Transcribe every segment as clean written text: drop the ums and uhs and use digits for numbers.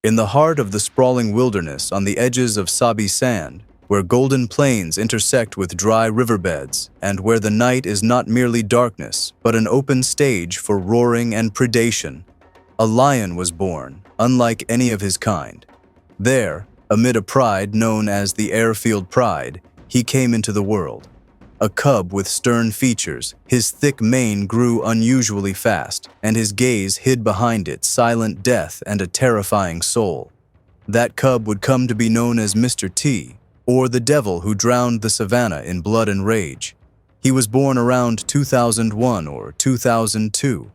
In the heart of the sprawling wilderness on the edges of Sabi Sand, where golden plains intersect with dry riverbeds, and where the night is not merely darkness, but an open stage for roaring and predation, a lion was born, unlike any of his kind. There, amid a pride known as the Airfield Pride, he came into the world. A cub with stern features, his thick mane grew unusually fast, and his gaze hid behind it silent death and a terrifying soul. That cub would come to be known as Mr. T, or the devil who drowned the savannah in blood and rage. He was born around 2001 or 2002.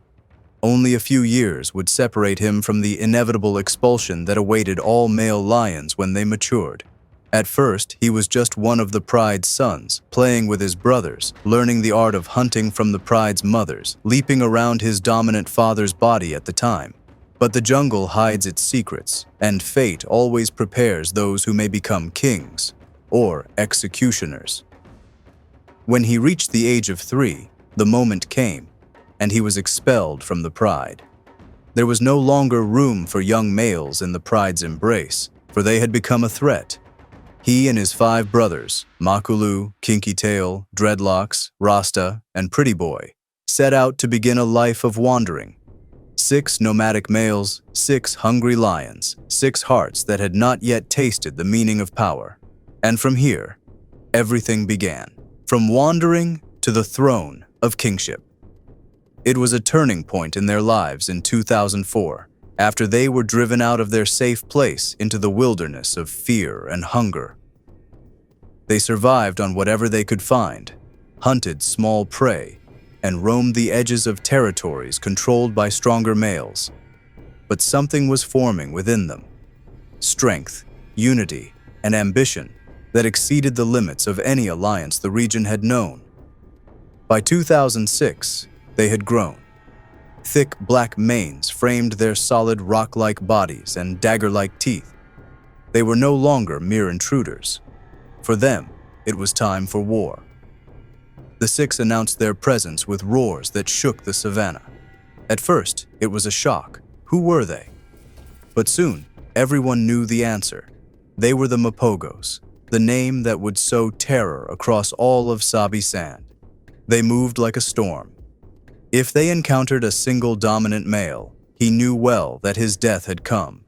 Only a few years would separate him from the inevitable expulsion that awaited all male lions when they matured. At first, he was just one of the pride's sons, playing with his brothers, learning the art of hunting from the pride's mothers, leaping around his dominant father's body at the time. But the jungle hides its secrets, and fate always prepares those who may become kings, or executioners. When he reached the age of 3, the moment came, and he was expelled from the pride. There was no longer room for young males in the pride's embrace, for they had become a threat. He and his 5 brothers, Mapogo, Kinky Tail, Dreadlocks, Rasta, and Pretty Boy, set out to begin a life of wandering. 6 nomadic males, 6 hungry lions, 6 hearts that had not yet tasted the meaning of power. And from here, everything began, from wandering to the throne of kingship. It was a turning point in their lives in 2004, after they were driven out of their safe place into the wilderness of fear and hunger. They survived on whatever they could find, hunted small prey, and roamed the edges of territories controlled by stronger males. But something was forming within them. Strength, unity, and ambition that exceeded the limits of any alliance the region had known. By 2006, they had grown. Thick black manes framed their solid rock-like bodies and dagger-like teeth. They were no longer mere intruders. For them, it was time for war. The 6 announced their presence with roars that shook the savannah. At first, it was a shock. Who were they? But soon, everyone knew the answer. They were the Mapogos, the name that would sow terror across all of Sabi Sand. They moved like a storm. If they encountered a single dominant male, he knew well that his death had come.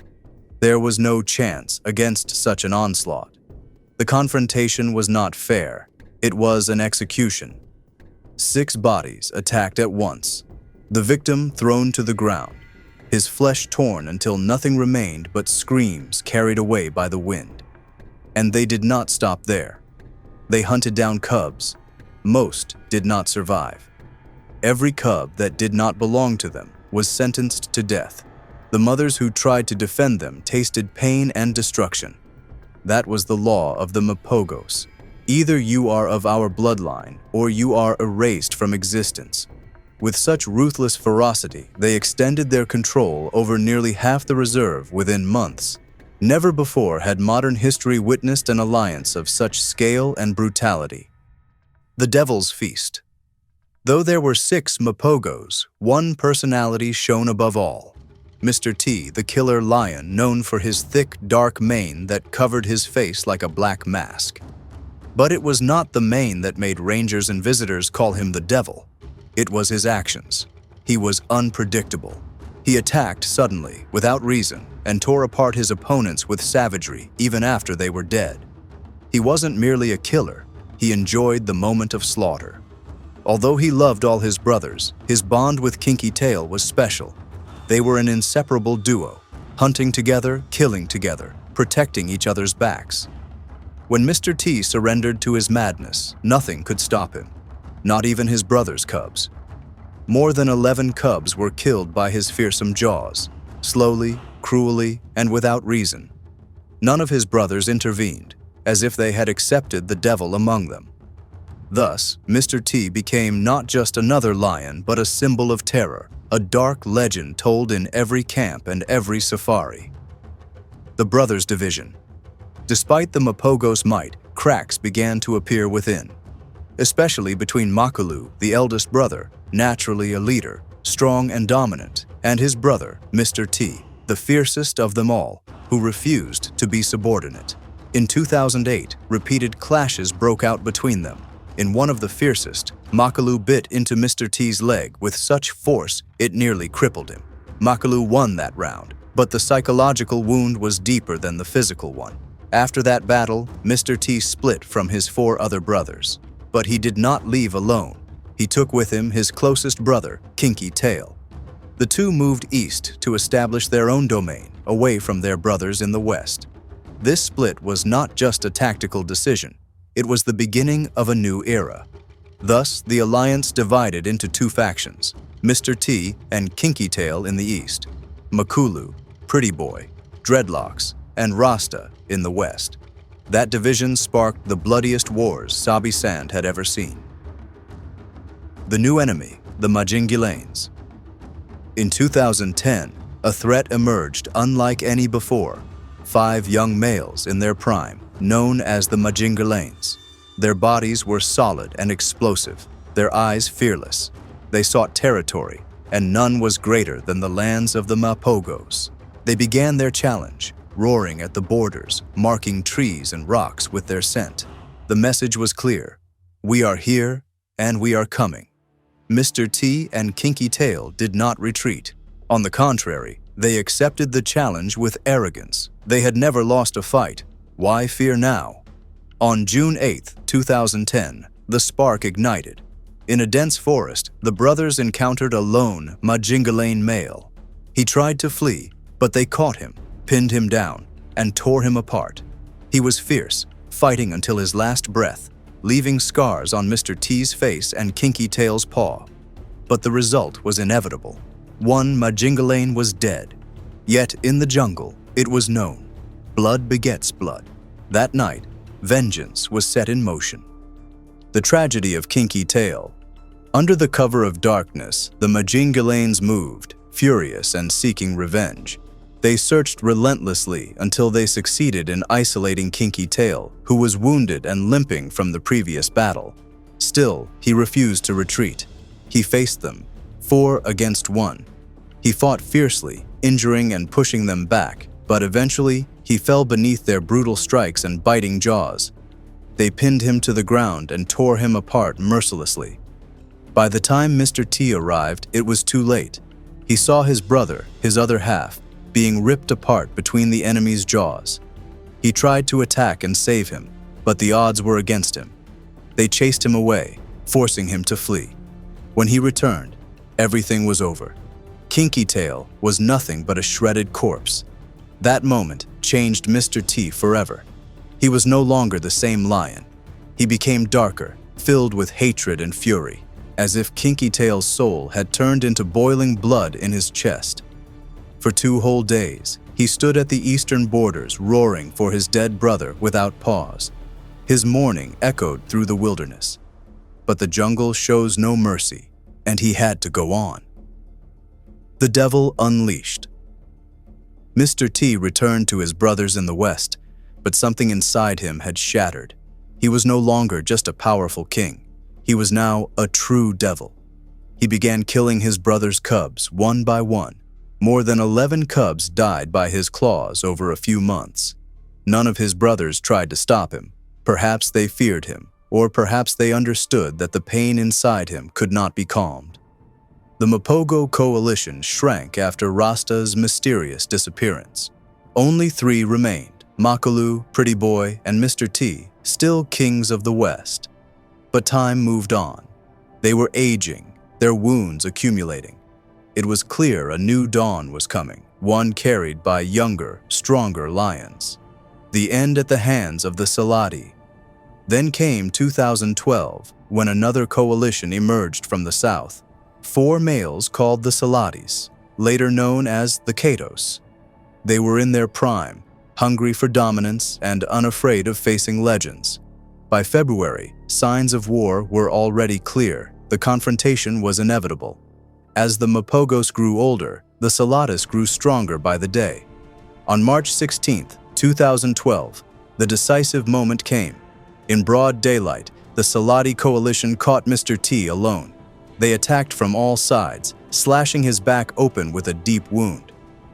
There was no chance against such an onslaught. The confrontation was not fair. It was an execution. 6 bodies attacked at once. The victim thrown to the ground, his flesh torn until nothing remained but screams carried away by the wind. And they did not stop there. They hunted down cubs. Most did not survive. Every cub that did not belong to them was sentenced to death. The mothers who tried to defend them tasted pain and destruction. That was the law of the Mapogos. Either you are of our bloodline, or you are erased from existence. With such ruthless ferocity, they extended their control over nearly half the reserve within months. Never before had modern history witnessed an alliance of such scale and brutality. The Devil's Feast. Though there were 6 Mapogos, one personality shone above all. Mr. T, the killer lion known for his thick, dark mane that covered his face like a black mask. But it was not the mane that made rangers and visitors call him the devil. It was his actions. He was unpredictable. He attacked suddenly, without reason, and tore apart his opponents with savagery even after they were dead. He wasn't merely a killer. He enjoyed the moment of slaughter. Although he loved all his brothers, his bond with Kinky Tail was special. They were an inseparable duo, hunting together, killing together, protecting each other's backs. When Mr. T surrendered to his madness, nothing could stop him, not even his brother's cubs. More than 11 cubs were killed by his fearsome jaws, slowly, cruelly, and without reason. None of his brothers intervened, as if they had accepted the devil among them. Thus, Mr. T became not just another lion, but a symbol of terror, a dark legend told in every camp and every safari. The Brothers Division. Despite the Mapogos' might, cracks began to appear within, especially between Mapogo, the eldest brother, naturally a leader, strong and dominant, and his brother, Mr. T, the fiercest of them all, who refused to be subordinate. In 2008, repeated clashes broke out between them. In one of the fiercest, Mapogo bit into Mr. T's leg with such force it nearly crippled him. Mapogo won that round, but the psychological wound was deeper than the physical one. After that battle, Mr. T split from his 4 other brothers. But he did not leave alone. He took with him his closest brother, Kinky Tail. The two moved east to establish their own domain, away from their brothers in the west. This split was not just a tactical decision. It was the beginning of a new era. Thus, the alliance divided into 2 factions, Mr. T and Kinky Tail in the east, Mapogo, Pretty Boy, Dreadlocks, and Rasta in the west. That division sparked the bloodiest wars Sabi Sand had ever seen. The new enemy, the Majingilanes. In 2010, a threat emerged unlike any before. 5 young males in their prime, known as the Majingilanes. Their bodies were solid and explosive, their eyes fearless. They sought territory, and none was greater than the lands of the Mapogos. They began their challenge, roaring at the borders, marking trees and rocks with their scent. The message was clear: we are here, and we are coming. Mr. T and Kinky Tail did not retreat. On the contrary, they accepted the challenge with arrogance. They had never lost a fight. Why fear now? On June 8, 2010, the spark ignited. In a dense forest, the brothers encountered a lone Majingilane male. He tried to flee, but they caught him, pinned him down, and tore him apart. He was fierce, fighting until his last breath, leaving scars on Mr. T's face and Kinky Tail's paw. But the result was inevitable. One Majingilane was dead. Yet in the jungle, it was known. Blood begets blood. That night, vengeance was set in motion. The tragedy of Kinky Tail. Under the cover of darkness, the Majingilanes moved, furious and seeking revenge. They searched relentlessly until they succeeded in isolating Kinky Tail, who was wounded and limping from the previous battle. Still, he refused to retreat. He faced them, 4 against 1. He fought fiercely, injuring and pushing them back, but eventually, he fell beneath their brutal strikes and biting jaws. They pinned him to the ground and tore him apart mercilessly. By the time Mr. T arrived, it was too late. He saw his brother, his other half, being ripped apart between the enemy's jaws. He tried to attack and save him, but the odds were against him. They chased him away, forcing him to flee. When he returned, everything was over. Kinky Tail was nothing but a shredded corpse. That moment changed Mr. T forever. He was no longer the same lion. He became darker, filled with hatred and fury, as if Kinky Tail's soul had turned into boiling blood in his chest. For 2 whole days, he stood at the eastern borders roaring for his dead brother without pause. His mourning echoed through the wilderness. But the jungle shows no mercy, and he had to go on. The Devil Unleashed. Mr. T returned to his brothers in the west, but something inside him had shattered. He was no longer just a powerful king. He was now a true devil. He began killing his brother's cubs one by one. More than 11 cubs died by his claws over a few months. None of his brothers tried to stop him. Perhaps they feared him, or perhaps they understood that the pain inside him could not be calmed. The Mapogo coalition shrank after Rasta's mysterious disappearance. Only 3 remained, Mapogo, Pretty Boy, and Mr. T, still kings of the West. But time moved on. They were aging, their wounds accumulating. It was clear a new dawn was coming, one carried by younger, stronger lions. The end at the hands of the Saladi. Then came 2012, when another coalition emerged from the south. 4 males called the Saladis, later known as the Katos. They were in their prime, hungry for dominance and unafraid of facing legends. By February, signs of war were already clear. The confrontation was inevitable. As the Mapogos grew older, the Saladis grew stronger by the day. On March 16, 2012, the decisive moment came. In broad daylight, the Saladi coalition caught Mr. T alone. They attacked from all sides, slashing his back open with a deep wound.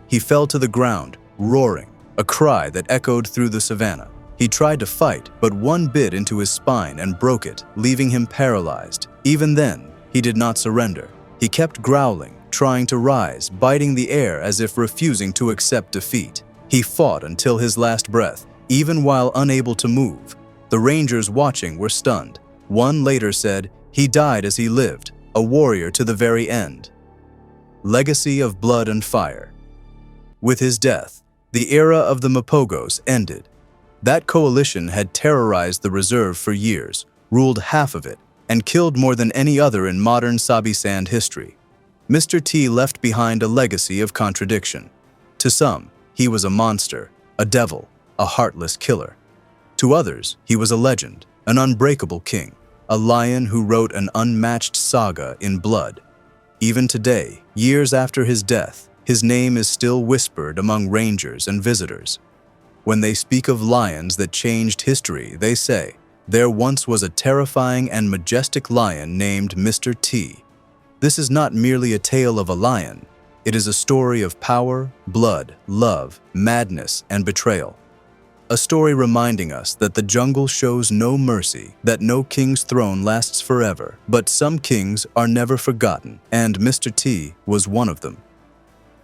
He fell to the ground, roaring, a cry that echoed through the savannah. He tried to fight, but one bit into his spine and broke it, leaving him paralyzed. Even then, he did not surrender. He kept growling, trying to rise, biting the air as if refusing to accept defeat. He fought until his last breath, even while unable to move. The rangers watching were stunned. One later said, "He died as he lived, a warrior to the very end." Legacy of blood and fire. With his death, the era of the Mapogos ended. That coalition had terrorized the reserve for years, ruled half of it, and killed more than any other in modern Sabi Sand history. Mr. T left behind a legacy of contradiction. To some, he was a monster, a devil, a heartless killer. To others, he was a legend, an unbreakable king, a lion who wrote an unmatched saga in blood. Even today, years after his death, his name is still whispered among rangers and visitors. When they speak of lions that changed history, they say, "There once was a terrifying and majestic lion named Mr. T." This is not merely a tale of a lion. It is a story of power, blood, love, madness, and betrayal. A story reminding us that the jungle shows no mercy, that no king's throne lasts forever, but some kings are never forgotten, and Mr. T was one of them.